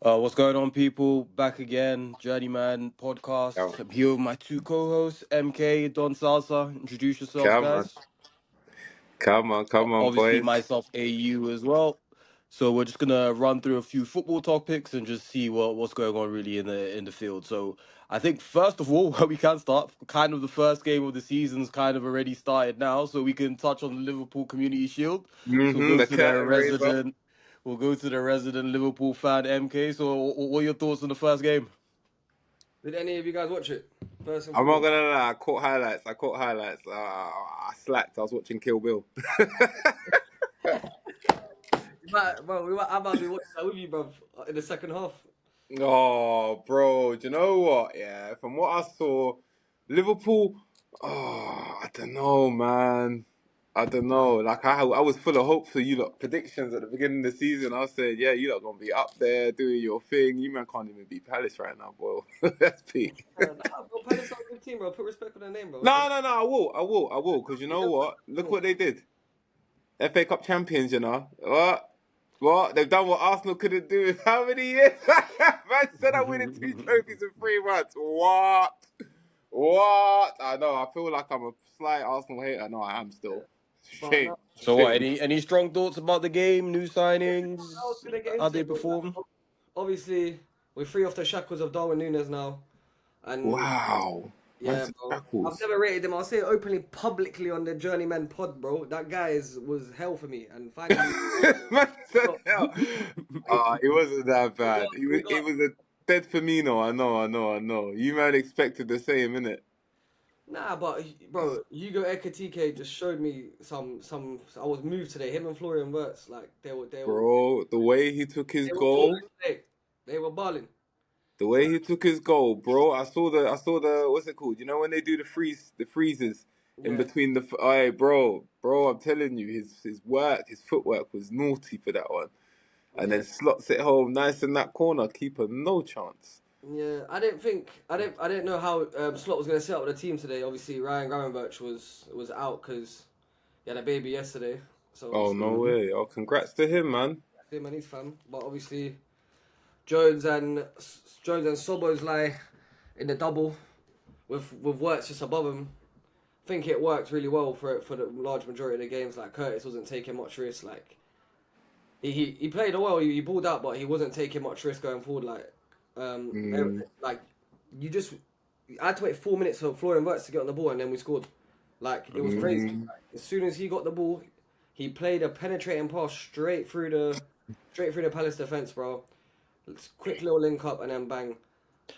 What's going on, people? Back again, Journeyman Come, podcast. I'm here with my two co-hosts, MK, Don Salsa. Introduce yourselves, come on, guys. come on, Obviously, boys. myself, AU as well. So we're just gonna run through a few football topics and just see what's going on really in the field. So I think first of all, where we can start, kind of the first game of the season's kind of already started now, so we can touch on the Liverpool Community Shield. So The curtain raiser. we'll go to the resident Liverpool fan, MK. So what are your thoughts on the first game? Did any of you guys watch it? First and I'm not foremost. gonna lie. I caught highlights. I slacked. I was watching Kill Bill. I might be watching that with you, bro, in the second half. Oh, bro, do you know what? Yeah, from what I saw, Liverpool. Oh, I don't know, man. I don't know. Like I was full of hope for you lot predictions at the beginning of the season. I said, yeah, you lot gonna be up there doing your thing. You man can't even beat Palace right now, bro. That's peak. Nah, bro, Palace are a good team, bro. Put respect on their name, bro. No, no, no. I will. Because you They know just what? Look what they did. FA Cup champions. You know what? What they've done what Arsenal couldn't do in how many years? Man said I'm winning 2 trophies in 3 months. What? What? I know. I feel like I'm a slight Arsenal hater. No, I am still. But Shame. no, So what? Shame. Any strong thoughts about the game? New I was signings? gonna get How into they it, bro. perform? Obviously, we're free off the shackles of Darwin Núñez now, and Wow. Man yeah, said bro. I've shackles. never rated him. I'll say it openly, publicly on the Journeyman pod, bro. That guy was hell for me, and finally, Man said we hell. It wasn't that we bad. got, we It got was a dead Firmino. I know. You man expected the same, innit? Nah, but bro, Hugo Ekitike just showed me some. I was moved today. Him and Florian Wirtz, like Bro, the way he took his they were balling goal, today. They were balling. the So way he took his goal, bro. I saw the what's it called? You know when they do the freezes in yeah, between the. Hey, bro, I'm telling you, his footwork was naughty for that one, and yeah, then slots it home nice in that corner. Keeper no chance. yeah. I didn't know how Slot was gonna set up the team today. Obviously, Ryan Gravenberch was out because he had a baby yesterday. So Oh obviously, no way! Oh, congrats to him, man. him and his fam. But obviously, Jones and Jones and Sobos lie in the double with Wirtz just above him. Think it worked really well for the large majority of the games. Like Curtis wasn't taking much risk. Like he played well. He balled out, but he wasn't taking much risk going forward. Mm, Like you just I had to wait 4 minutes for Florian Wirtz to get on the ball, and then we scored. Like it was crazy. mm. Like, as soon as he got the ball, he played a penetrating pass straight through the Palace defense, bro. Quick little link up, and then bang.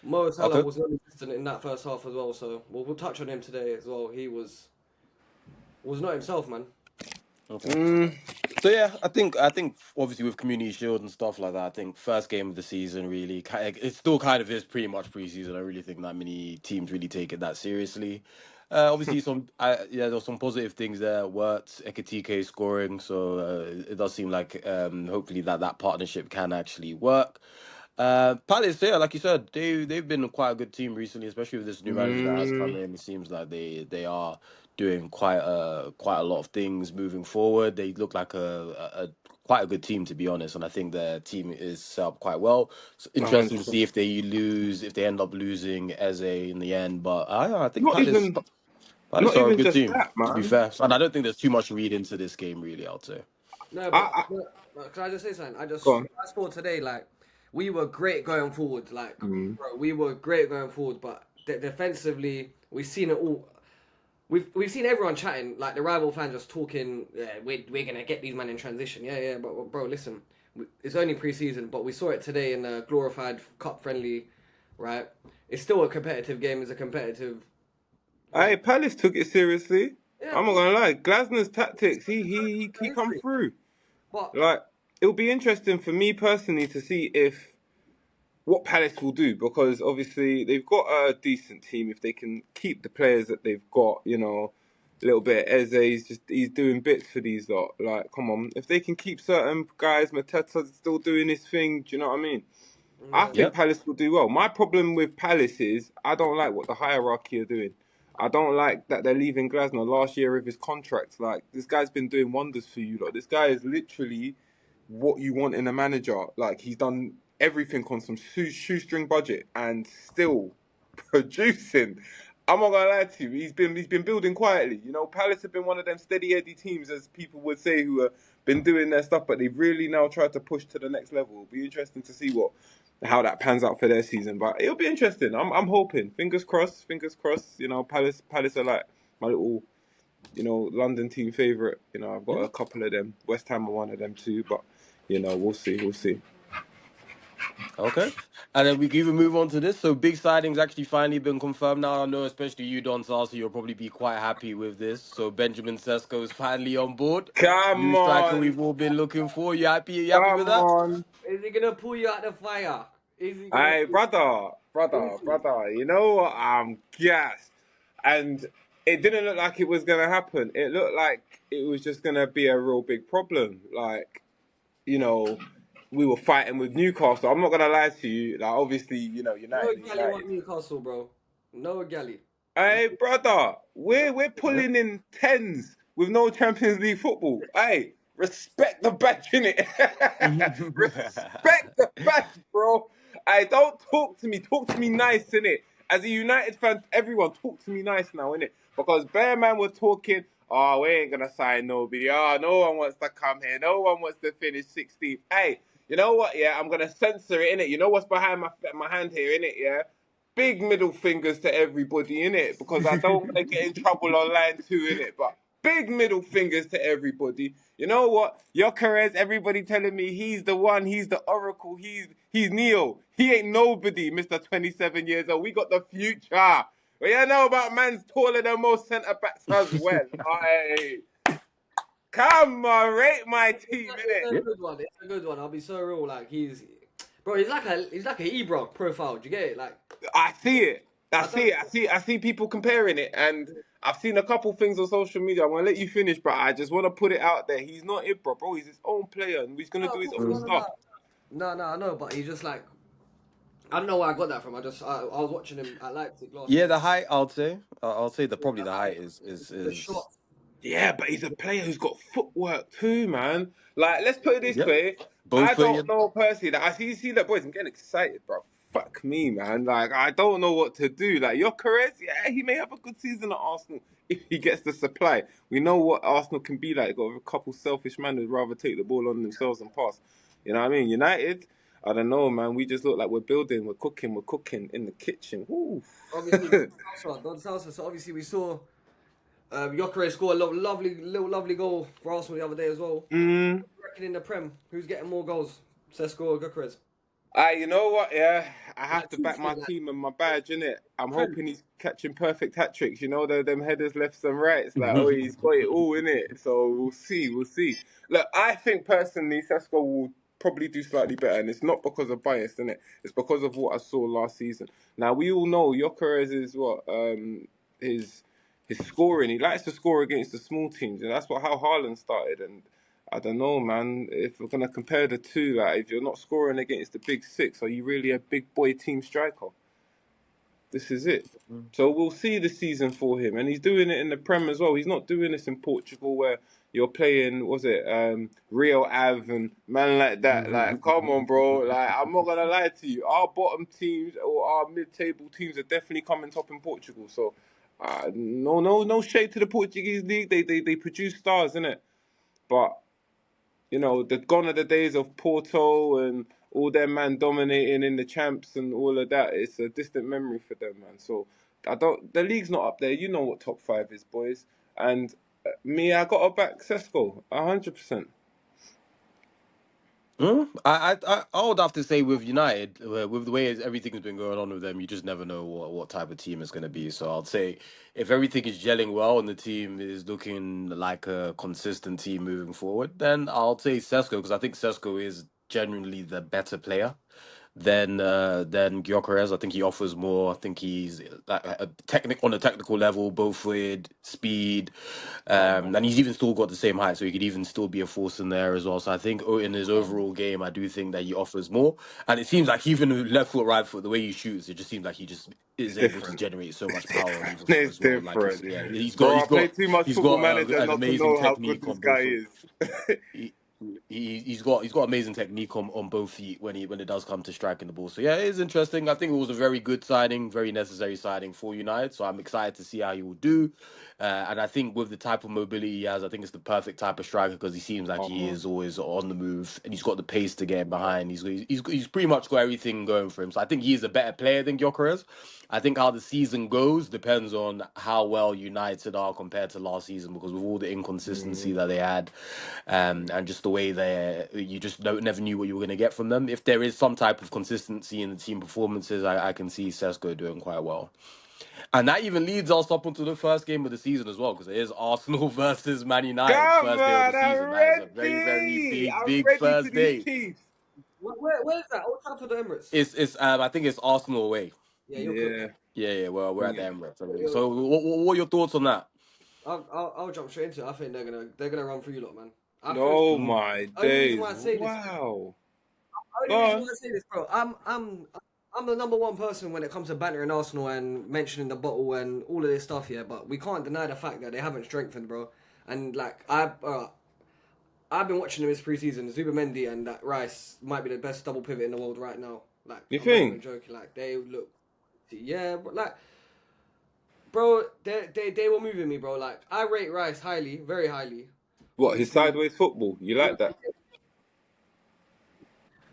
Mo Salah Okay. was non-existent in that first half as well, so we'll touch on him today as well. He was not himself, man. Okay. Mm. So yeah, I think obviously with Community Shield and stuff like that, I think first game of the season really, it still kind of is pretty much preseason. I really think that many teams really take it that seriously. Obviously, there were some positive things there. Wirtz, Ekitike scoring, so it does seem like hopefully that partnership can actually work. Palace, yeah, like you said, they've been quite a good team recently, especially with this new manager that has come Mm. in. It seems like they are doing quite a lot of things moving forward. They look like a quite a good team, to be honest, and I think their team is set up quite well. It's interesting to 100%. see if they end up losing Eze in the end. But I think Not even, Palace not are a even good just team, that, to be man. fair, and I don't think there's too much to read into this game, really. I'd say. No, I, but, I can I just say something? Go on. I thought today, like we were great going forward. Like, Mm. bro, we were great going forward, but defensively, we've seen it all. We've seen everyone chatting, like the rival fans just talking. Yeah, we're gonna get these men in transition. Yeah, yeah, but bro, listen, it's only preseason, but we saw it today in a glorified cup friendly, right? It's still a competitive game. It's a competitive. Hey, Palace took it seriously. Yeah, I'm not gonna lie. Glasner's tactics, he come history. through. But Like it'll be interesting for me personally to see if what Palace will do because obviously they've got a decent team if they can keep the players that they've got. You know, a little bit. He's doing bits for these lot. Like, come on, if they can keep certain guys, Mateta's still doing his thing. Do you know what I mean? I yeah, think Yep. Palace will do well. My problem with Palace is I don't like what the hierarchy are doing. I don't like that they're leaving Glasner last year with his contract. Like this guy's been doing wonders for you. Like this guy is literally what you want in a manager. Like he's done. everything on some shoestring budget and still producing. I'm not gonna lie to you. He's been building quietly. You know, Palace have been one of them steady Eddie teams, as people would say, who have been doing their stuff, but they've really now tried to push to the next level. It'll be interesting to see how that pans out for their season. But it'll be interesting. I'm hoping. Fingers crossed. Fingers crossed. You know, Palace are like my little, you know, London team favourite. You know, I've got a couple of them. West Ham are one of them too. But you know, we'll see. We'll see. Okay. And then we can even move on to this. So big signings actually finally been confirmed now. I know especially you, Don Sarsi, you'll probably be quite happy with this. So Benjamin Sesko is finally on board. Come New striker on. we've all been looking for. You happy? You happy with Come that? on. Is he gonna pull you out the fire? Is he gonna? Hey, brother, you know what? I'm gassed. And it didn't look like it was going to happen. It looked like it was just going to be a real big problem. Like, you know, we were fighting with Newcastle. I'm not going to lie to you. Like, obviously, you know, No United. galley want Newcastle, bro. No galley. Hey, brother, we're pulling in tens with no Champions League football. Hey, respect the badge, innit? Respect the badge, bro. Hey, don't talk to me. Talk to me nice, innit? As a United fan, everyone talk to me nice now, innit? Because Bear Man was talking, oh, we ain't gonna sign nobody. Oh, no one wants to come here. No one wants to finish 16th. Hey, you know what? Yeah, I'm gonna censor it, innit? You know what's behind my hand here, innit? Yeah. Big middle fingers to everybody, innit? Because I don't want to get in trouble online too, innit? But big middle fingers to everybody. You know what? Gyokeres, everybody telling me he's the one, he's the oracle, he's Neo. He ain't nobody, Mr. 27 years old. We got the future. Well, you know about man's taller than most centre-backs as well. Aye. Come on, rate my team, It's innit? a good one. It's a good one. I'll be so real. Like he's like a Ebro profile. Do you get it? Like I see it. I see people comparing it, and I've seen a couple things on social media. I'm gonna let you finish, but I just want to put it out there. He's not Ibra, bro. He's his own player, and he's gonna do his own stuff. No, I know, but he's just like I don't know where I got that from. I was watching him at Leipzig last. Yeah, the height, I'll say probably the height is The shot. Yeah, but he's a player who's got footwork too, man. Like, let's put it this way. both I don't footed. know personally. Like, I see that, boys. I'm getting excited, bro. Fuck me, man. Like, I don't know what to do. Like, Gyokeres, yeah, he may have a good season at Arsenal if he gets the supply. We know what Arsenal can be like. Got a couple selfish men who'd rather take the ball on themselves and pass. You know what I mean? United, I don't know, man. We just look like we're building, we're cooking in the kitchen. Woo. Obviously, Don Salsa. So obviously we saw Gyokeres score a lovely goal for Arsenal the other day as well. Mm. Reckon in the Prem, who's getting more goals, Sesko or Gyokeres? You know what? Yeah, I have to back my team and my badge, innit? I'm hoping he's catching perfect hat tricks. You know, them headers lefts and rights. Like, oh, he's got it all, innit? So we'll see. Look, I think personally, Sesko will probably do slightly better, and it's not because of bias, innit? It's because of what I saw last season. Now we all know Gyokeres is what his scoring. He likes to score against the small teams, and that's how haaland started. And I don't know, man. If we're gonna compare the two, like if you're not scoring against the big six, are you really a big boy team striker? This is it. So we'll see the season for him, and he's doing it in the Prem as well. He's not doing this in Portugal where you're playing, Real Ave and man like that. Like, come on, bro. Like, I'm not gonna lie to you. Our bottom teams or our mid-table teams are definitely coming top in Portugal. So, no shade to the Portuguese league. They produce stars, innit? But you know, gone are the days of Porto and all them man dominating in the champs and all of that. It's a distant memory for them, man. So the league's not up there. You know what top five is, boys. And I got to back Sesko 100%. I would have to say with United, with the way everything has been going on with them, you just never know what type of team it's going to be. So I'd say if everything is gelling well and the team is looking like a consistent team moving forward, then I'll say Sesko, because I think Sesko is genuinely the better player than Gyokeres. I think he offers more. I think he's on a technical level, both with speed, and he's even still got the same height, so he could even still be a force in there as well. So I think in his overall game, I do think that he offers more. And it seems like even left foot, right foot, the way he shoots, it just seems like he just is able to generate so much power on either foot It's as well. different. Like he's Bro, I got play too much he's Football got Manager an not to amazing know how good technique this on both guy foot. is. He's got amazing technique on both feet when it does come to striking the ball. So yeah, it is interesting. I think it was a very good signing, very necessary signing for United. So I'm excited to see how he will do. And I think with the type of mobility he has, I think it's the perfect type of striker because he seems like he is always on the move and he's got the pace to get behind. He's pretty much got everything going for him. So I think he's a better player than Gyokeres. I think how the season goes depends on how well United are compared to last season because with all the inconsistency that they had, and just the way you just never knew what you were going to get from them. If there is some type of consistency in the team performances, I can see Sesko doing quite well. And that even leads us up onto the first game of the season as well, because it is Arsenal versus Man United, Come first day of the on, season. I'm That is a very, very ready. big, I'm big ready for first these day. Chiefs. Where's that? Old Trafford or Emirates? It's I think it's Arsenal away. Yeah, you're cooked. Yeah. Well, we're at the Yeah. Emirates. So, what are your thoughts on that? I'll jump straight into it. I think they're gonna run through you lot, man. Oh my Only reason days! why I say this. Wow. Only reason why I say this, bro. I'm the number one person when it comes to bantering Arsenal and mentioning the bottle and all of this stuff here. But we can't deny the fact that they haven't strengthened, bro. And like I've been watching them this preseason. Zubamendi and that Rice might be the best double pivot in the world right now. Like You I'm think? not even joking. Like they look, yeah, but like. Bro, they were moving me, bro. Like I rate Rice highly, very highly. What, his Obviously, sideways football? You like that?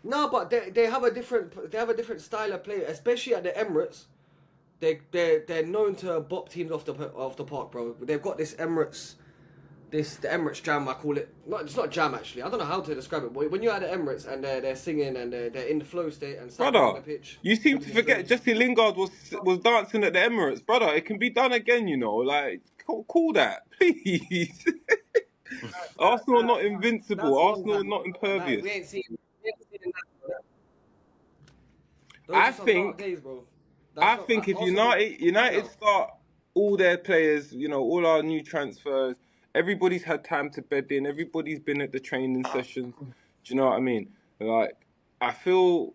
no, but they have a different style of play, especially at the Emirates. They're known to bop teams off the park, bro. They've got this the Emirates jam, I call it. It's not jam actually. I don't know how to describe it. But when you're at the Emirates and they're singing and they're in the flow state and standing on Brother, the pitch, you seem to forget Jesse Lingard was dancing at the Emirates. Brother, it can be done again, you know. Like, call that, please. Arsenal are not invincible. Arsenal are not impervious. We ain't seen that. I Those are some think dark days, bro. I think if United start all their players, you know, all our new transfers, everybody's had time to bed in, everybody's been at the training sessions. Do you know what I mean? Like, I feel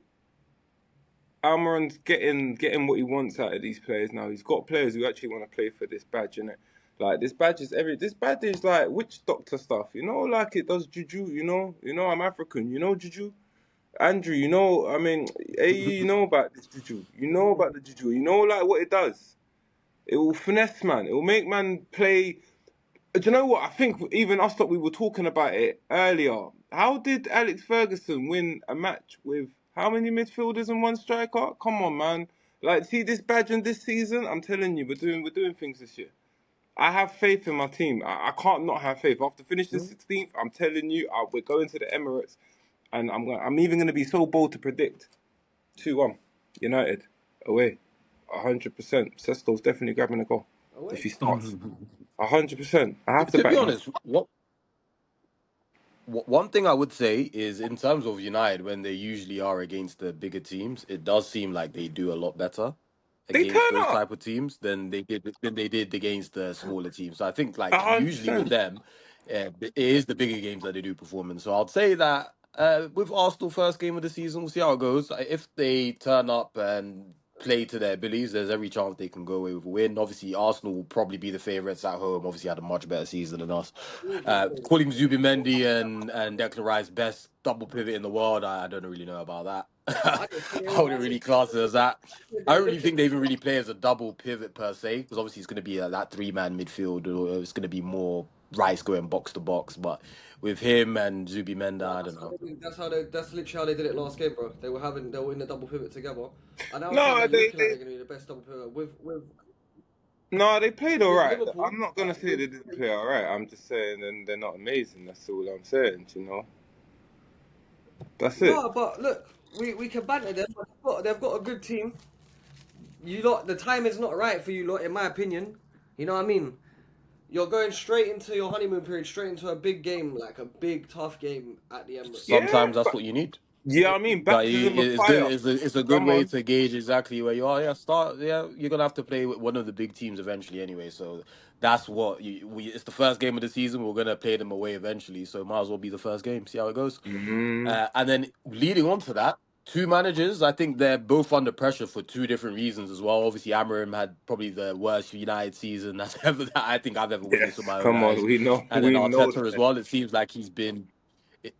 Almiron's getting what he wants out of these players now. He's got players who actually want to play for this badge, innit? Like this badge is like witch doctor stuff, you know, like it does juju, you know. I'm African, you know juju. Andrew, you know, I mean, hey, you know about this juju. You know about the juju. You know, like, what it does. It will finesse, man. It will make man play. Do you know what? I think even us that we were talking about it earlier. How did Alex Ferguson win a match with how many midfielders and one striker? Come on, man. Like, see this badge in this season? I'm telling you, we're doing things this year. I have faith in my team. I can't not have faith. After finishing 16th, I'm telling you, we're going to the Emirates. And I'm even going to be so bold to predict 2-1 United away, 100%. Sesko's definitely grabbing a goal if he starts. 100%. I have to To back be him. honest, one thing I would say is in terms of United, when they usually are against the bigger teams, it does seem like they do a lot better They against turn those up. type of teams than they did against the smaller teams. So I think like usually with 100%. them, it is the bigger games that they do perform in. So I'd say that with Arsenal first game of the season, we'll see how it goes. If they turn up and play to their abilities, there's every chance they can go away with a win. Obviously, Arsenal will probably be the favourites at home. Obviously, had a much better season than us. Calling Zubimendi and Declan Rice best double pivot in the world, I don't really know about that. I wouldn't really class it as that. I don't really think they even really play as a double pivot per se, because obviously it's going to be that three-man midfield, or it's going to be more Rice going box to box. But with him and Zubimendi, I don't know. That's literally how they did it last game, bro. They were in the double pivot together, and I was No, saying they're they, looking like they they're gonna be the best double pivot they played all with right. Liverpool. I'm not gonna say they didn't play all right. I'm just saying, and they're not amazing. That's all I'm saying. You know, that's it. No, but look, we can banter them. But they've got a good team. You lot, the time is not right for you lot, in my opinion. You know what I mean? You're going straight into your honeymoon period, straight into a big game, like a big tough game at the Emirates. Yeah, Sometimes that's but what you need. yeah, I mean, But baptism of it's good. fire. It's a good Come way on. to gauge exactly where you are. Yeah, start. Yeah, you're gonna have to play with one of the big teams eventually, anyway. So that's what it's the first game of the season. We're gonna play them away eventually. So it might as well be the first game. See how it goes. And then leading on to that, two managers. I think they're both under pressure for two different reasons as well. Obviously, Amarim had probably the worst United season that's ever that I think I've ever witnessed with Yes, my own come on. eyes. We know. And then We know Arteta as that. well. It seems like he's been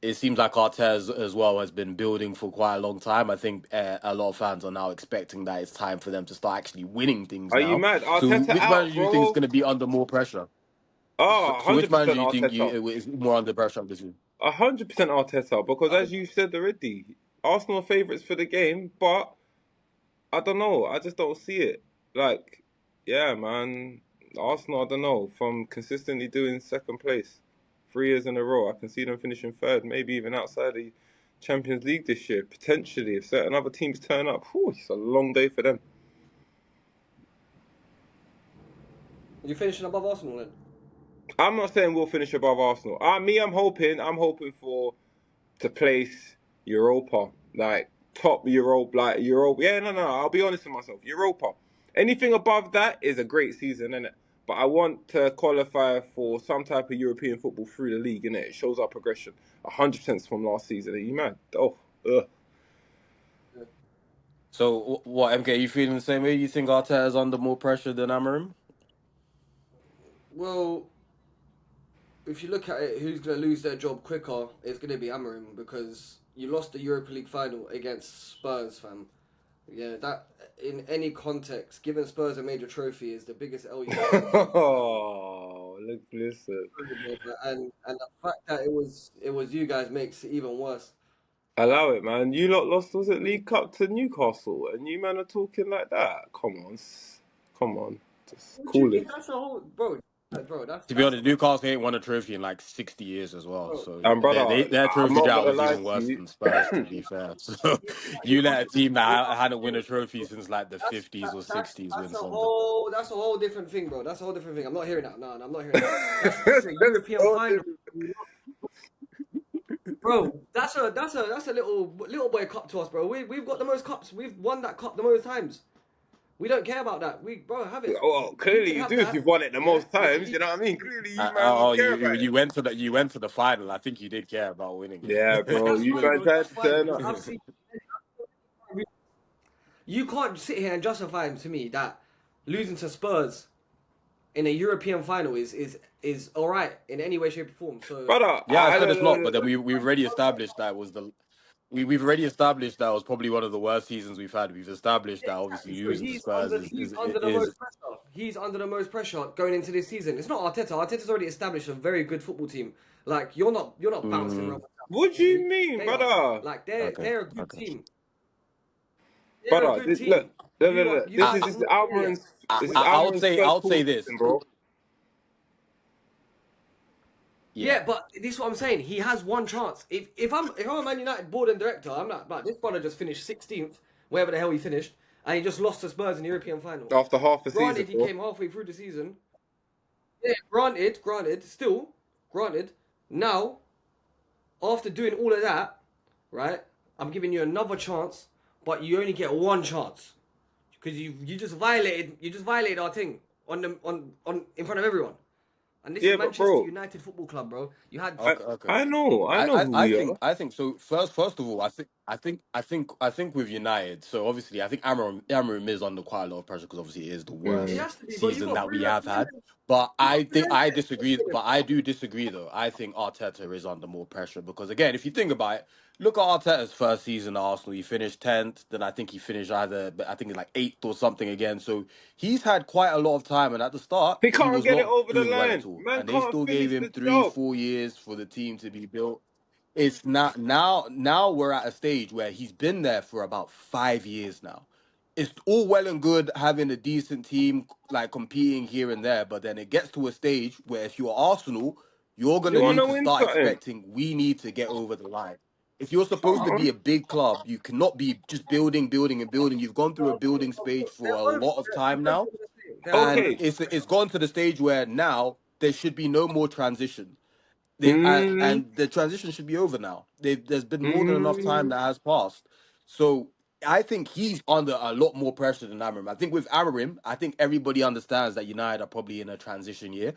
it seems like Arteta as well has been building for quite a long time. I think a lot of fans are now expecting that it's time for them to start actually winning things Are you now. mad? So, Arteta which manager out, do you think is bro. going to be under more pressure? So, Oh, so which manager 100% do you think Arteta. is more under pressure this year? 100% Arteta. Because as you said already, Arsenal are favourites for the game, but I don't know. I just don't see it. Like, yeah, man. Arsenal, I don't know. From consistently doing second place 3 years in a row, I can see them finishing third, maybe even outside the Champions League this year, potentially. If certain other teams turn up, whew, it's a long day for them. You finishing above Arsenal then? I'm not saying we'll finish above Arsenal. I'm hoping for to place Europa, like top Europa, like Europa. Yeah, no. I'll be honest with myself. Europa. Anything above that is a great season, innit? But I want to qualify for some type of European football through the league, innit? It shows our progression. 100% from last season. Are you mad? Oh, ugh. So, what, MK, you feeling the same way? You think Arteta is under more pressure than Amorim? Well, if you look at it, who's going to lose their job quicker? It's going to be Amorim because you lost the Europa League final against Spurs, fam. Yeah, that in any context, giving Spurs a major trophy is the biggest L you can take. Oh, listen. And the fact that it was you guys makes it even worse. Allow it, man. You lot lost, was it League Cup to Newcastle, and you man are talking like that? Come on, just What do you cool it. think? That's a whole bro. To be honest, Newcastle ain't won a trophy in like 60 years as well. Bro, So And brother, their I'm trophy not drought gonna was lie even to worse you. than Spurs, to be fair. So you let a team that hadn't won a trophy since like the 50s or 60s win something. that's a whole different thing, bro. That's a whole different thing. I'm not hearing that. No, I'm not hearing that. That's a European final, bro. That's a little boy cup to us, bro. We've got the most cups. We've won that cup the most times. We don't care about that. Bro, have it. Well, You clearly can you have do if that. you've won it the Yeah. most times. You know what I mean? Clearly you man Oh, care about it. you went to the final. I think you did care about winning Yeah, it. bro. That's You fine, man bro. tried That's to fine. turn Because up. I've seen. You can't sit here and justify to me that losing to Spurs in a European final is all right in any way, shape, or form. So Brother, Yeah, I said it's not, but then we've already established that was the we've already established that was probably one of the worst seasons we've had. We've established that obviously so losing to Spurs he's under the most pressure. He's under the most pressure going into this season. It's not Arteta. Arteta's already established a very good football team. Like you're not bouncing around. what do you mean, They brother? are. Like Okay, they're a good okay. team. They're a Brother, good look, team. look. You lot This are is not there yet. Almiron's. This is I would Almiron's say first full this. season, bro. Yeah, but this is what I'm saying. He has one chance. If I'm a Man United board and director, I'm like, but this brother just finished 16th, wherever the hell he finished, and he just lost to Spurs in the European final. After half the season, Granted, he bro. came halfway through the season. Yeah, granted. Now, after doing all of that, right? I'm giving you another chance, but you only get one chance because you just violated our thing on in front of everyone. And this Yeah, is but Manchester bro, United Football Club, bro. You had Okay. I know who we are. I think so. First of all, I think with United. So obviously, I think Amorim is under quite a lot of pressure because obviously it is the it worst has to be, bro. You season got that we three. have had. But I think I disagree. But I do disagree though. I think Arteta is under more pressure because again, if you think about it, look at Arteta's first season at Arsenal. He finished 10th. Then I think he finished I think like 8th or something again. So he's had quite a lot of time. And at the start, He he can't was get it not over the doing well at line. all, Man and they can't still gave finish him the three, job. 4 years for the team to be built. It's not now we're at a stage where he's been there for about 5 years now. It's all well and good having a decent team like competing here and there, but then it gets to a stage where if you're Arsenal, you're You gonna want need to to win start something? expecting we need to get over the line. If you're supposed Come to be on. a big club, you cannot be just building and building. You've gone through a building stage for a lot of time now, and Okay. it's gone to the stage where now there should be no more transition. Mm, And the transition should be over now. There's been more than enough time mm. that has passed. So I think he's under a lot more pressure than Amarim. I think with Amarim, I think everybody understands that United are probably in a transition year.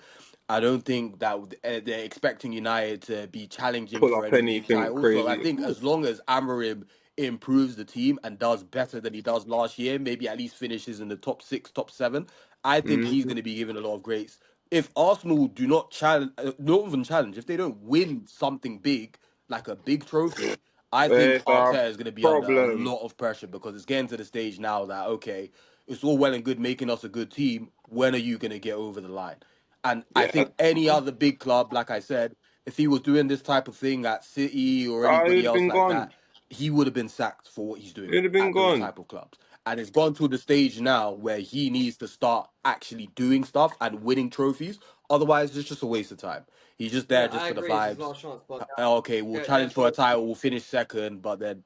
I don't think that they're expecting United to be challenging Pull for up any big anything titles. So I crazy. think as long as Amarim improves the team and does better than he does last year, maybe at least finishes in the top 6, top 7, I think he's Mm. going to be given a lot of grace. If Arsenal do not challenge, not even challenge, if they don't win something big, like a big trophy, I think It's a Arteta is going to be under a problem. lot of pressure because it's getting to the stage now that, okay, it's all well and good making us a good team. When are you going to get over the line? And I Yeah, think any other big club, like I said, if he was doing this type of thing at City or he would anybody have else been like gone. that, he would have been sacked for what he's He doing would have been at those gone. type of clubs. And it's gone to the stage now where he needs to start actually doing stuff and winning trophies. Otherwise, it's just a waste of time. He's just there Yeah, just I for the agree. It's his vibes. last chance, but Okay, we'll they're challenge for a both. title, we'll finish second, but then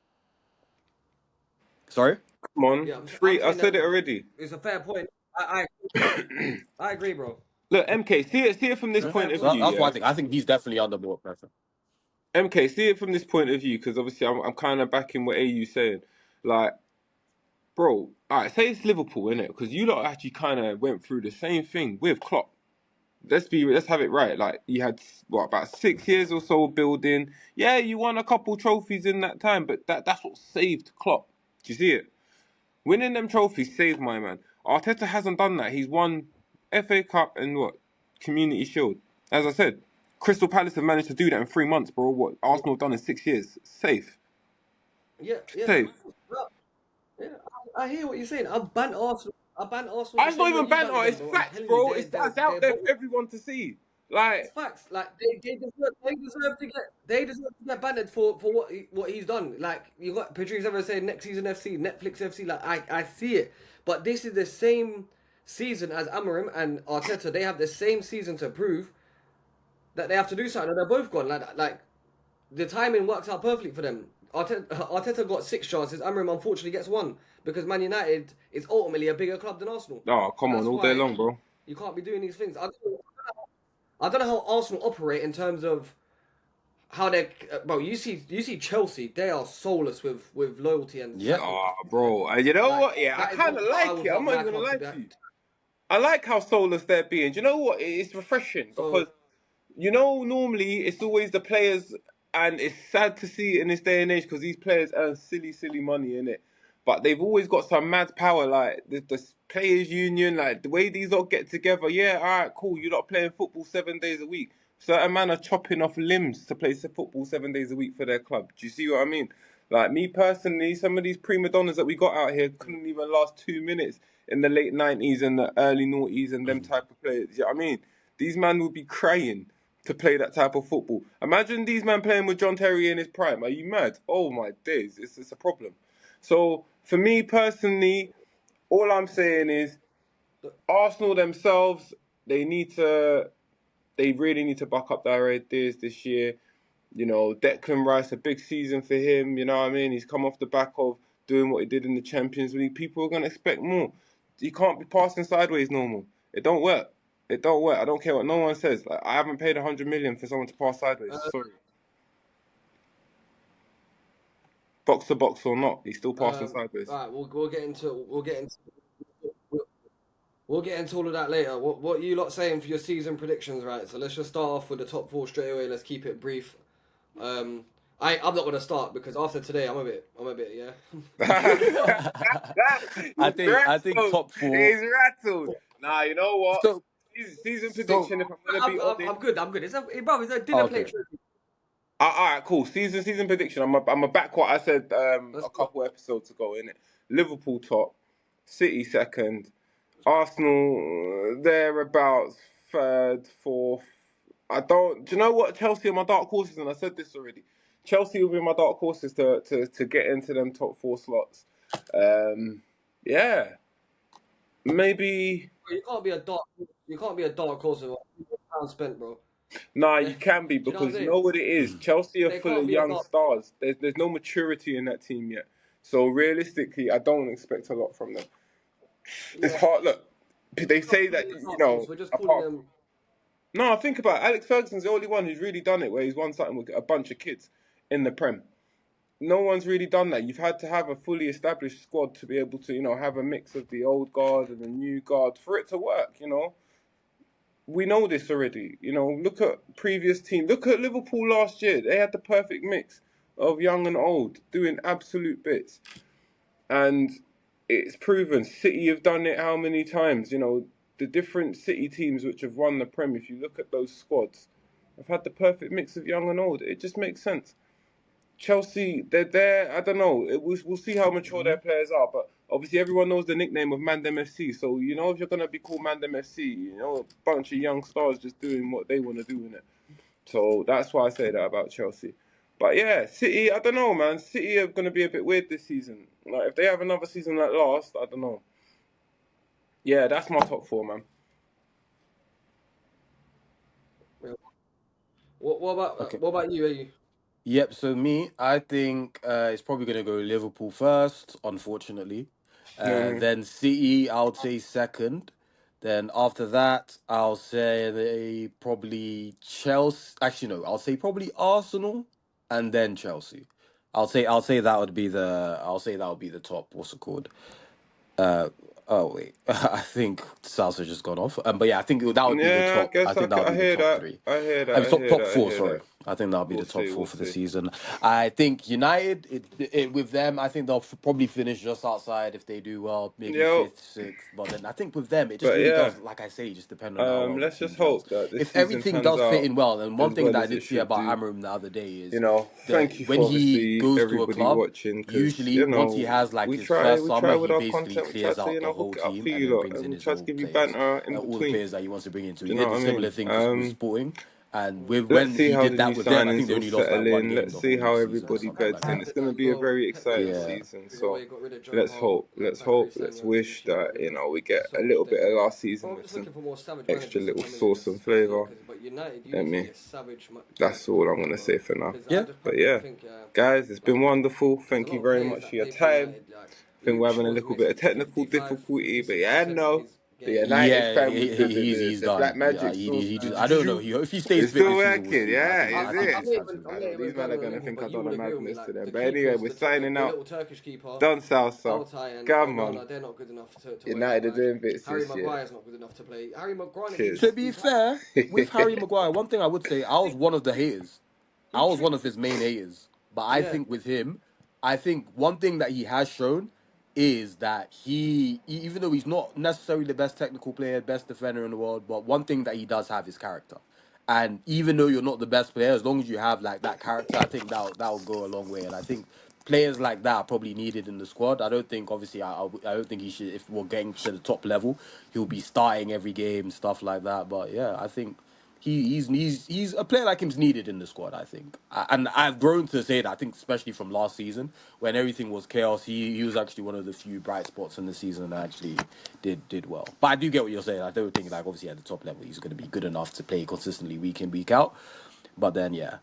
sorry? Come on, Yeah, I'm three. I saying that said it already. it's a fair point. I agree, bro. Look, MK, see it from this It's a Yeah. fair point of So point. view. that's why Yeah, I think he's definitely under more pressure. MK, see it from this point of view because obviously I'm kind of backing what AU's saying. Like, bro, all right, say it's Liverpool, innit? Because you lot actually kind of went through the same thing with Klopp. Let's have it right. Like, you had what about 6 years or so of building. Yeah, you won a couple trophies in that time, but that's what saved Klopp. Do you see it? Winning them trophies saved my man. Arteta hasn't done that. He's won FA Cup and what? Community Shield. As I said, Crystal Palace have managed to do that in 3 months, bro. What Arsenal have done in 6 years. Safe. Yeah, yeah. Safe. Well, yeah, I hear what you're saying. I ban Arsenal. I ban Arsenal the It's not same way even you banted banter, them, it's bro. I'm facts, telling you, bro. It's out they're there both. for everyone to see. Like, It's facts. Like they deserve to get banned for what he's done. Like you got Patrice ever saying next season FC, Netflix FC. Like I see it, but this is the same season as Amorim and Arteta. They have the same season to prove that they have to do something, and they're both gone. Like the timing works out perfectly for them. Arteta got 6 chances. Amorim unfortunately gets one because Man United is ultimately a bigger club than Arsenal. oh, So come on, that's all day why long, bro. you can't be doing these things. I don't know how Arsenal operate in terms of how they. Bro, you see Chelsea. They are soulless with loyalty and Yeah. Oh, sacrifice. bro. And you know Like what? Yeah, I that is kind what of I like would it. I'm love not my even gonna club to lie be. to you. I like how soulless they're being. Do you know what? It's refreshing because So normally it's always the players, and it's sad to see it in this day and age because these players earn silly, silly money in it. But they've always got some mad power, like the players' union, like the way these lot get together. Yeah, all right, cool. You're not playing football 7 days a week. Certain man are chopping off limbs to play football 7 days a week for their club. Do you see what I mean? Like me personally, some of these prima donnas that we got out here couldn't even last 2 minutes in the late 90s and the early noughties and them type of players. You know what I mean? These men would be crying to play that type of football. Imagine these men playing with John Terry in his prime. Are you mad? Oh my days, it's a problem. So for me personally, all I'm saying is Arsenal themselves, they really need to buck up their ideas this year. You know, Declan Rice, a big season for him. You know what I mean? He's come off the back of doing what he did in the Champions League. People are going to expect more. He can't be passing sideways normal. It don't work. It don't work. I don't care what no one says. Like, I haven't paid 100 million for someone to pass sideways. Sorry. Box to box or not, he's still passing sideways. all right, we'll get into all of that later. What you lot saying for your season predictions, right? So let's just start off with the top four straight away. Let's keep it brief. I'm not gonna start because after today I'm a bit yeah. I think Rattled. top four. He's rattled. Nah, you know what? So Season so prediction, if I'm going to be honest. I'm good. I'm good. It's a dinner plate okay. trophy. All right, cool. Season prediction. I'm a back what I said Let's a go. couple episodes ago, innit? Liverpool top, City second, Arsenal thereabouts third, fourth. I don't. Do you know what? Chelsea are my dark horses, and I said this already. Chelsea will be my dark horses to get into them top four slots. Yeah, maybe. You can't be a dark. You can't be a dark horse with £1 spent, bro. Nah, Yeah. you can be Do you know what I'm because you saying? know what it is. Chelsea are They full of can't be a young dark. stars. There's no maturity in that team yet. So realistically, I don't expect a lot from them. It's Yeah. hard. Look, they We're not say calling that them you dark horse. know. We're just calling Apart them. no, think about it. Alex Ferguson's the only one who's really done it, where he's won something with a bunch of kids in the Prem. No one's really done that. You've had to have a fully established squad to be able to, have a mix of the old guard and the new guard for it to work. We know this already. Look at previous teams. Look at Liverpool last year. They had the perfect mix of young and old, doing absolute bits. And it's proven. City have done it how many times? The different City teams which have won the Prem, if you look at those squads, have had the perfect mix of young and old. It just makes sense. Chelsea, they're there. I don't know. We'll see how mature their players are. But obviously, everyone knows the nickname of Mandem FC. So you know, if you're gonna be called Mandem FC, you know, a bunch of young stars just doing what they want to do in it. So that's why I say that about Chelsea. But yeah, City, I don't know, man. City are gonna be a bit weird this season. Like if they have another season like last, I don't know. Yeah, that's my top four, man. Okay. what about you? Are you? Yep. So me, I think it's probably gonna go Liverpool first, unfortunately. hmm Then City, I would say second. Then after that, I'll say probably Chelsea. Actually, no, I'll say probably Arsenal, and then Chelsea. I'll say that would be the top. What's it called? Uh, oh wait, I think Salsa just gone off. But yeah, I think that would be the Yeah, I top. I guess think that would I be the hear top that. three. I hear that. I hear Top that. I four. hear Sorry, that. I think that'll be We'll the top see. four We'll for the see. season. I think United, with them, I think they'll probably finish just outside if they do well, maybe Yo, fifth, sixth. But then I think with them, it just but really yeah. does, like I say, just depend on how well the Let's team just gels. hope that this If season everything turns does fit out in well, and one as thing well that I as it did see should about do. Amarim the other day is You know, that thank you when for he obviously goes to a everybody club, watching, because usually you once he know has like we his try first we summer, try he with our basically content. We try clears to out the whole hook it up team for and you then lot, brings and in we his try to own give you players, banter in all the between. players that he wants to bring into. Do He you know did what a I similar mean? thing with Sporting, and with Let's when see he how did the that new with them, I think signings they all only lost like settle one in. game Let's the see whole how season or everybody something And like beds in. that. It's United going to as be a well. very Pep as exciting Yeah, well. season. The way So he got rid of Joe let's Hart, hope. like Let's Bakary hope. Let's Sagna on the wish YouTube, that it was we get so a much little bit better. of last But season I'm with just some looking for more savage extra managers to little come in and sauce and just do it. flavour. But United, you Let need to me. be a savage That's management all I'm come going in, to bro. say for now. Because I yeah, just But personally yeah, think, guys, it's been like, wonderful. there's a Thank lot you of very players much for that your play for time. United. Like, I think we're having a Scores little bit of technical 55, difficulty, but 56 yeah, percent of no. his The games. United yeah, fan with he's the black done. Yeah, magic sauce. I don't know. If he stays It's fit still this season, we'll working, see. But yeah, I, I is I, think I'm it? his not time's even, gonna be I'm I not know done. even these men going are on a gonna limb here, think I but you don't will know agree with me. madness to Like them. the But anyway, keepers, we're the signing out. little Turkish keeper, Done, Salsa. Altay and Come on. Onana, they're not good enough to wear that United are badge. doing bits Harry this year. Maguire's not good enough to play. Harry Maguire, To Cheers. be he's fair, with Harry Maguire, one thing I would say, I was one of the haters. I he was one treats of his main haters. But I yeah. think with him, I think one thing that he has shown is that even though he's not necessarily the best technical player, best defender in the world, but one thing that he does have is character. And even though you're not the best player, as long as you have like that character, I think that'll go a long way. And I think players like that are probably needed in the squad. I don't think, obviously, I don't think he should. If we're getting to the top level, he'll be starting every game, stuff like that. But yeah, I think he's a player like him's needed in the squad. I think, and I've grown to say that. I think especially from last season when everything was chaos, he was actually one of the few bright spots in the season that actually did well. But I do get what you're saying. I don't think like obviously at the top level he's going to be good enough to play consistently week in week out. But then yeah,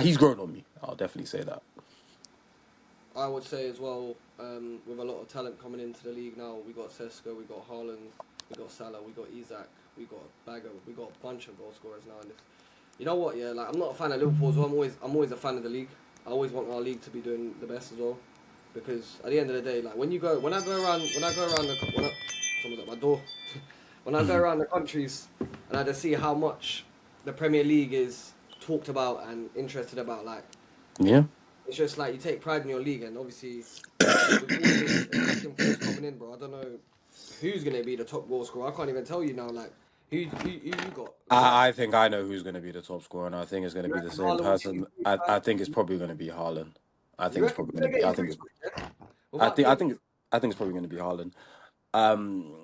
he's grown on me. I'll definitely say that. I would say as well, with a lot of talent coming into the league now, we got Sesko, we got Haaland, we got Salah, we got Isak, we got Bagger, we got a bunch of goal scorers now. And you know what? Yeah, like I'm not a fan of Liverpool as well. I'm always a fan of the league. I always want our league to be doing the best as well, because at the end of the day, like when I go around, someone's at my door. When I go around the countries and I just see how much the Premier League is talked about and interested about, like Yeah. it's just like you take pride in your league, and obviously with all of this attacking force coming in, bro, I don't know who's gonna be the top goal scorer. I can't even tell you now, like who you got. Like, I think I know who's going to be the top scorer, and I think it's going to you be the reckon same Haaland will get person. his free I time? think it's probably going to be Haaland. I You think it's reckon probably he's going gonna to be. get his free time? Yeah? I Without think. I Kane? think. I think it's probably going to be Haaland. Um,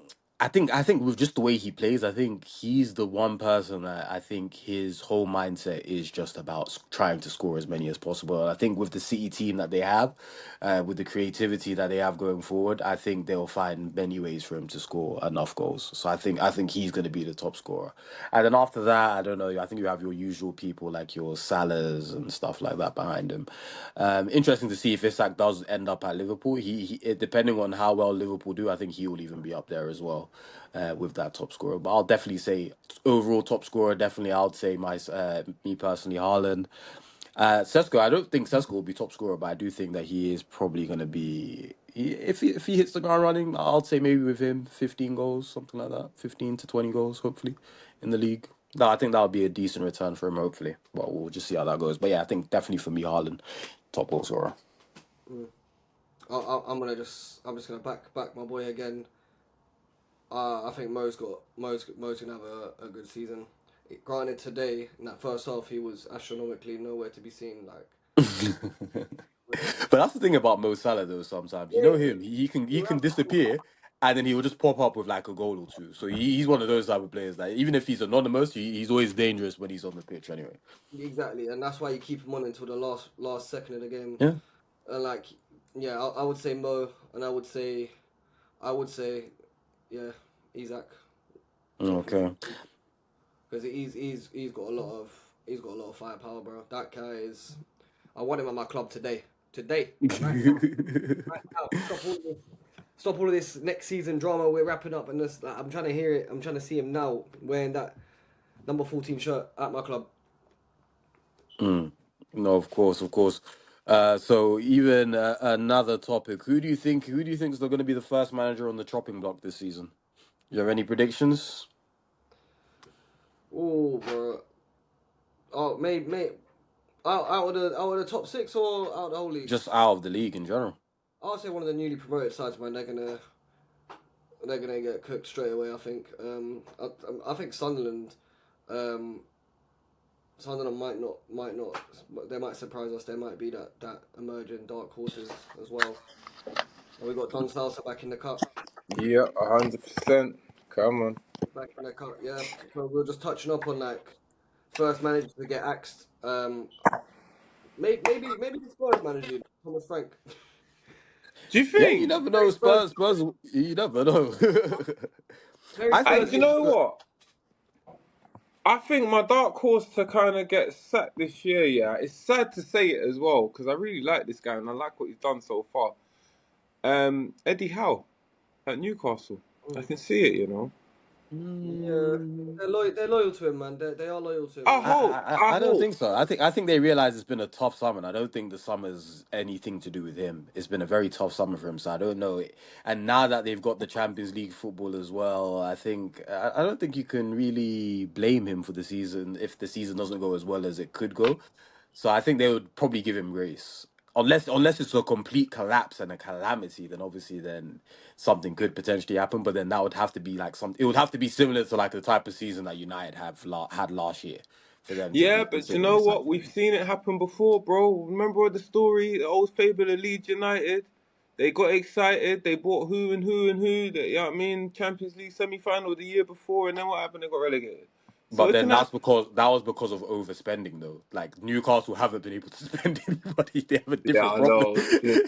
I think with just the way he plays, I think he's the one person that I think his whole mindset is just about trying to score as many as possible. And I think with the City team that they have, with the creativity that they have going forward, I think they'll find many ways for him to score enough goals. So I think he's going to be the top scorer. And then after that, I don't know. I think you have your usual people like your Salahs and stuff like that behind him. Interesting to see if Isak does end up at Liverpool. Depending on how well Liverpool do, I think he will even be up there as well with that top scorer. But I'll definitely say overall top scorer. Definitely, I would say me personally, Haaland. Sesko, I don't think Sesko will be top scorer, but I do think that he is probably going to be. If he hits the ground running, I'll say maybe with him 15 goals, something like that, 15 to 20 goals, hopefully, in the league. No, I think that would be a decent return for him, hopefully. But we'll just see how that goes. But yeah, I think definitely for me, Haaland, top goal scorer. I'm just gonna back my boy again. I think Mo's gonna have a good season. Granted, today in that first half he was astronomically nowhere to be seen. Like But that's the thing about Mo Salah, though. Sometimes you know Yeah, him; he can disappear, and then he will just pop up with like a goal or two. So he's one of those type of players that even if he's anonymous, he's always dangerous when he's on the pitch. Anyway, exactly, and that's why you keep him on until the last second of the game. yeah. And like, yeah, I would say Mo, and I would say, yeah, Isaac, definitely, Okay. because he's got a lot of firepower, bro. That guy is. I want him at my club today, right now, right now. Stop all of this next season drama. We're wrapping up, and this, like, I'm trying to hear it. I'm trying to see him now wearing that number 14 shirt at my club. Mm. No, of course, of course. So even another topic. Who do you think is going to be the first manager on the chopping block this season? You have any predictions? Oh, bro. Oh, maybe out of the top six or out of the whole league. Just out of the league in general. I'll say one of the newly promoted sides, man. They're gonna get cooked straight away. I think. I think Sunderland. Um, Sunderland might not. They might surprise us. They might be that emerging dark horses as well. And we got Don Salsa back in the cup. Yeah, 100%. Come on. Back in the cup, yeah. So we were just touching up on like first manager to get axed. Maybe the Spurs manager, Thomas Frank. Do you Yeah, you think? never know. Very Spurs. Spurs. You never know. Very I Spurs. And think. you know what? I think my dark horse to kind of get sacked this year, yeah, it's sad to say it as well, because I really like this guy and I like what he's done so far. Eddie Howe at Newcastle. I can see it, you know. Yeah, Mm, they're loyal to him, man. They are loyal to him, I man. hope. I I don't hope. think so. I think they realize it's been a tough summer, and I don't think the summer's anything to do with him. It's been a very tough summer for him, so I don't know. And now that they've got the Champions League football as well, I don't think you can really blame him for the season if the season doesn't go as well as it could go. So I think they would probably give him grace. Unless it's a complete collapse and a calamity, then obviously then something could potentially happen. But then that would have to be like some. It would have to be similar to like the type of season that United had last year for them to Yeah, be but you considering know this type what? of We've thing. seen it happen before, bro. Remember the story, the old fable of Leeds United? They got excited. They bought who and who and who. You know what I mean? Champions League semi-final the year before, and then what happened? They got relegated. So But it then can happen. that was because of overspending though. Like Newcastle haven't been able to spend anybody. They have a Yeah, different I problem. know. The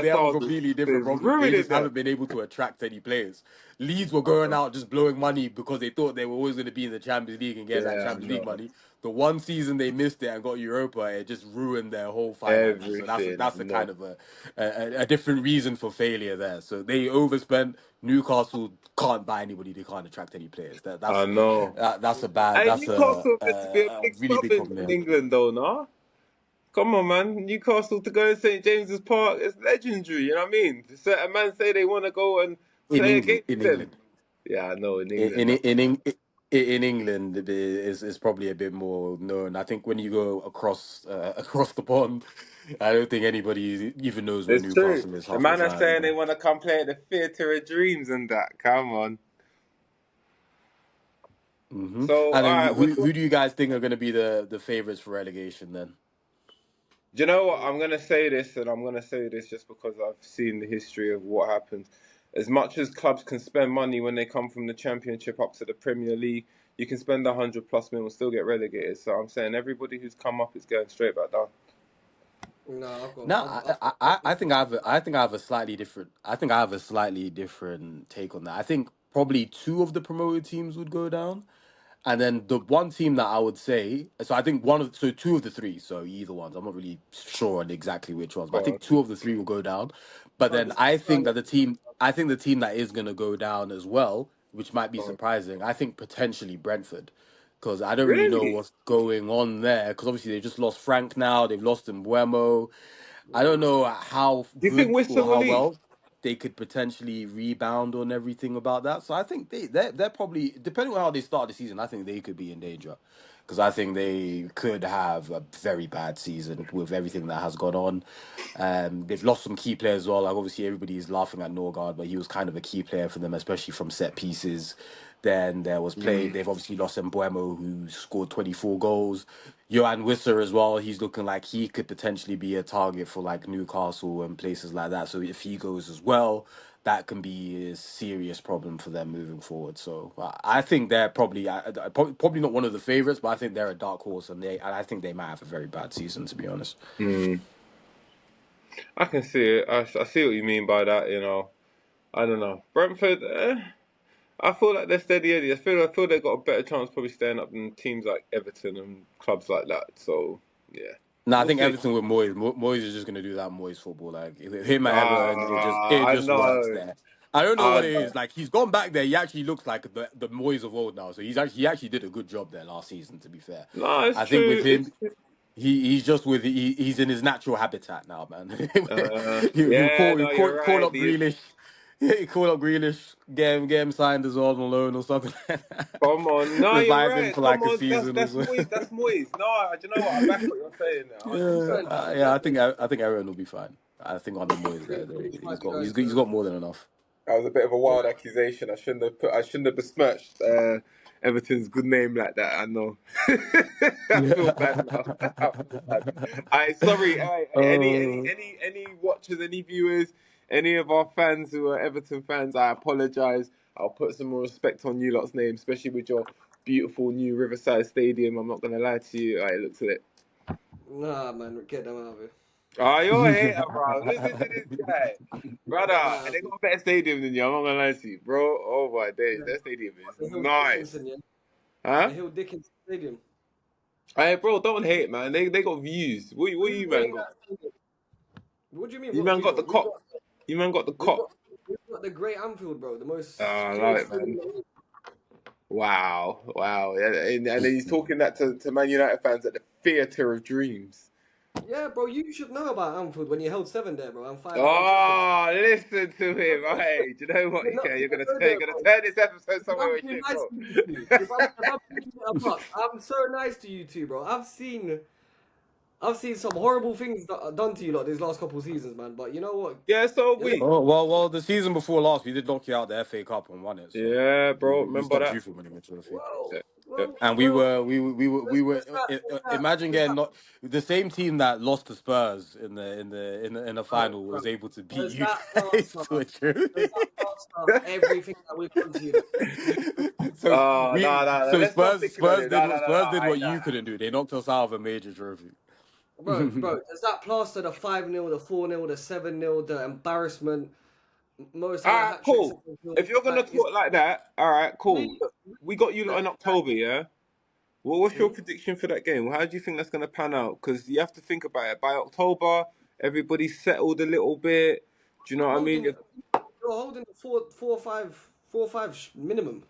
They have a PSR completely different is problem. They ruining just them. haven't been able to attract any players. Leeds were I going know. out just blowing money because they thought they were always going to be in the Champions League and get that Yeah, I Champions League know. money. The one season they missed it and got Europa, it just ruined their whole finances. So Everything. I that's a kind know. of a different reason for failure there. So they overspent. Newcastle can't buy anybody. They can't attract any players. I know. That's a bad. And That's Newcastle meant to be a a big really club big problem in there. England, though, no? Come on, man. Newcastle to go to St James's Park is legendary. You know what I mean? Certain man say they want to go and In play England, against them. Yeah, I know. In England, that's in England, it is probably a bit more known. I think when you go across across the pond, I don't think anybody even knows where it's true. Newcastle is The half the man are time. saying they But, want to come play at the Theatre of Dreams and that. Come on. So, And all then right. who do you guys think are going to be the favorites for relegation then? Do you know what? I'm gonna say this, and I'm gonna say this just because I've seen the history of what happens. As much as clubs can spend money when they come from the Championship up to the Premier League, you can spend 100+ million and still get relegated. So I'm saying everybody who's come up is going straight back down. No, I've got. No, I've I think I have a slightly different. I think I have a slightly different take on that. I think probably two of the promoted teams would go down. And then the one team that I would say, so I think two of the three, so either ones. I'm not really sure on exactly which ones, but I Go think on. two of the three will go down. But then I think the team that is going to go down as well, which might be Go on. surprising, I think potentially Brentford, because I don't really know Really? what's going on there. Because obviously they just lost Frank now, they've lost Mbuemo. I don't know how Do you think good Worcester or will how leave? well they could potentially rebound on everything about that. So I think they're probably, depending on how they start the season, I think they could be in danger. because I think they could have a very bad season with everything that has gone on. They've lost some key players as well. Like obviously everybody is laughing at Norgard, but he was kind of a key player for them, especially from set pieces. Then there was play. They've obviously lost Mbuemo, who scored 24 goals. Johan Wisser as well. He's looking like he could potentially be a target for like Newcastle and places like that. So if he goes as well, that can be a serious problem for them moving forward. So I think they're probably not one of the favourites, but I think they're a dark horse, and I think they might have a very bad season, to be honest. I can see it. I see what you mean by that. I don't know. Brentford. I feel like they're steady Eddie. I feel they've got a better chance probably staying up than teams like Everton and clubs like that. So yeah. No, I We'll think see. Everton with Moyes. Moyes is just going to do that Moyes football. Like him at Everton, it I just works know. there. I don't know I what it know. is. Like he's gone back there. He actually looks like the Moyes of old now. So he actually did a good job there last season. To be fair, No, it's I think with true. It's him, he's in his natural habitat now, man. You yeah. call No, you're call right. up Grealish. Yeah, you call up Grealish, get him signed as well on loan or something like that. Come on. No, you're Revive him right. for Come like a on. season or That's so. Moyes. That's Moyes. No, do you know what? I back what you're saying now. 100%. Yeah, I think Everton will be fine. I think under Moyes there, he's got more than enough. That was a bit of a wild accusation. I shouldn't have besmirched Everton's good name like that. I know. I feel bad now. I feel bad. Sorry. Any watchers, any viewers, any of our fans who are Everton fans, I apologise. I'll put some more respect on you lot's name, especially with your beautiful new Riverside Stadium. I'm not gonna lie to you. It looks at it. Nah, man, get them out of here. Oh, you're a hater, bro. Listen to this guy. Brother, Nah, they got a better stadium than you. I'm not gonna lie to you, bro. Oh my days, that stadium is the Hill nice. Dickinson, yeah. Huh? The Hill Dickinson Stadium. Hey, bro, don't hate, man. They got views. What you man got? What do you mean? You What man got views? the cop. You man got the We've cop. got the Great Anfield, bro. The most Oh, I love secure it, man. stadium in the league. Wow. Yeah, and then he's talking that to Man United fans at the theatre of dreams. Yeah, bro, you should know about Anfield when you held 7 there, bro. And 5 at Old Trafford. Oh, listen to him. Hey, do you know what? You're not, Yeah, you you're gonna don't know there, turn this episode if somewhere I'm with being shit, nice bro. to you two, if I'm picking it apart, I'm so nice to you two, bro. I've seen some horrible things done to you lot these last couple of seasons, man. But you know what? Yeah, so You know, we. Oh well, the season before last, we did knock you out the FA Cup and won it. So Yeah, bro. we Remember stopped that? you from winning a trophy. well, Yeah. Yeah. well, And well. we were What's that? imagine What's getting that? not the same team that lost to Spurs in the final Bro, was able to beat does you that guys to plaster? a trophy. Does that plaster everything that we've done to you? So No. so Let's stop thinking on Spurs it. did No. Spurs did I what nah. you couldn't do. They knocked us out of a major trophy. Bro, does that plaster the 5-0, the 4-0, the 7-0, the embarrassment, most All of the right, hat tricks? cool. If you're gonna It's talk like that, all right, cool. league. We got you lot in October, yeah. What's your Hmm? prediction for that game? How do you think that's gonna pan out? Because you have to think about it. By October, everybody's settled a little bit. Do you know what I mean? You're holding the 4-5 minimum.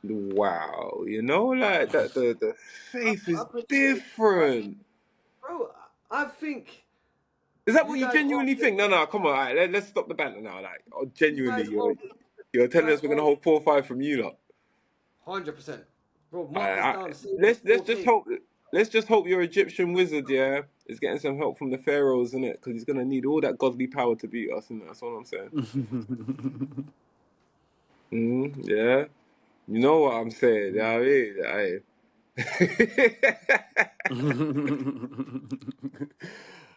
Wow, like that. The faith I is predict, different. bro. I think Is that you what you guys genuinely won't. think? No, come on. All right, let's stop the banter now. Like, You genuinely, guys won't. you're You telling guys us we're gonna won't. hold 4-5 from you lot. 100%, bro. All Mark this right, down. Save let's just 4K. hope. Let's just hope your Egyptian wizard, yeah, is getting some help from the pharaohs, innit? Because he's gonna need all that godly power to beat us, innit? That's all I'm saying. Yeah, you know what I'm saying. You know what I mean?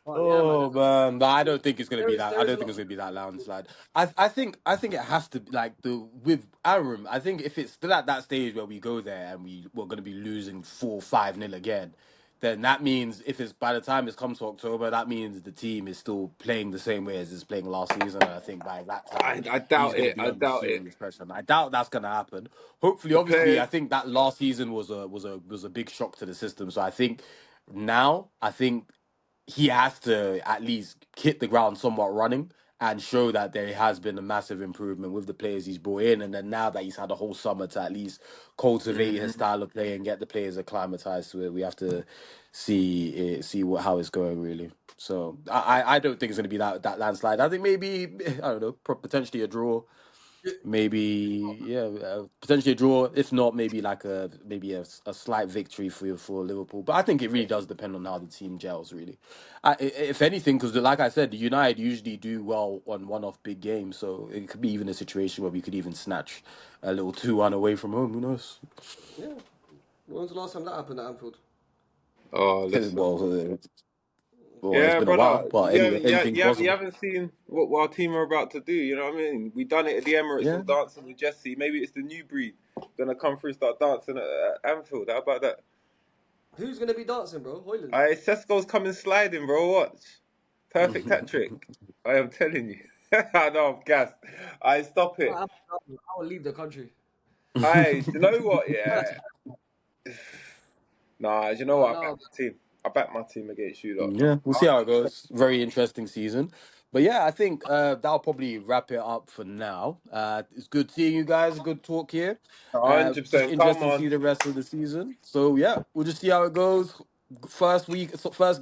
Oh yeah, man. Oh man, but I don't think it's gonna There be is that. I there is don't a think lot. it's gonna be that landslide. I think it has to be like the with Aram. I think if it's still at that stage where we go there and we're gonna be losing 4-5-0 again, then that means if it's by the time it's come to October, that means the team is still playing the same way as it's playing last season. And I think by that time I he's doubt gonna it. be I under doubt it. serious pressure. And I doubt that's gonna happen. Hopefully, The obviously, I players. think that last season was a big shock to the system. So I think now I think he has to at least hit the ground somewhat running and show that there has been a massive improvement with the players he's brought in. And then now that he's had a whole summer to at least cultivate his style of play and get the players acclimatized to it, we have to how it's going really. So I don't think it's going to be that landslide. I think maybe I don't know potentially a draw. maybe potentially a draw. If not, maybe like a slight victory for Liverpool. But I think it really does depend on how the team gels. Really, if anything, because like I said, the United usually do well on one-off big games, so it could be even a situation where we could even snatch a little 2-1 away from home. Who knows? Yeah. When was the last time that happened at Anfield? Oh, listen. Well, it's Yeah, been a while, brother. but anyway, anything's You possible. haven't seen what our team are about to do. You know what I mean? We done it at the Emirates, Yeah. all dancing with Jesse. Maybe it's the new breed gonna come through, start dancing at Anfield. How about that? Who's gonna be dancing, bro? Hoyland. Sesko's coming sliding, bro. Watch. Perfect hat trick. I am telling you. I know I'm gassed. I stop No, it. I will leave the country. You know what? Yeah. Nah, you know Oh what? I back no, my team. I back my team against you lot. Yeah, we'll see how it goes. Very interesting season. But yeah, I think that'll probably wrap it up for now. It's good seeing you guys. Good talk here. Just 100%. Come interesting to on. see the rest of the season. So yeah, we'll just see how it goes. First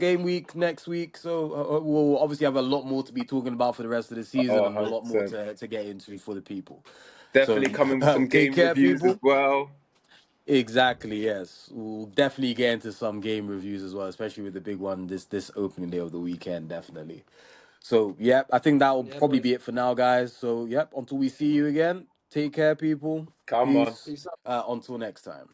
game week next week. So we'll obviously have a lot more to be talking about for the rest of the season Oh, and a lot more 100%. to get into for the people. So Definitely coming with some take game care, reviews as people. well. Exactly, yes. We'll definitely get into some game reviews as well, especially with the big one this opening day of the weekend, definitely. So, yep, I think that will yeah, probably boys. be it for now, guys. So, yep, until we see you again, take care, people. Come on. Peace. Peace out. Until next time.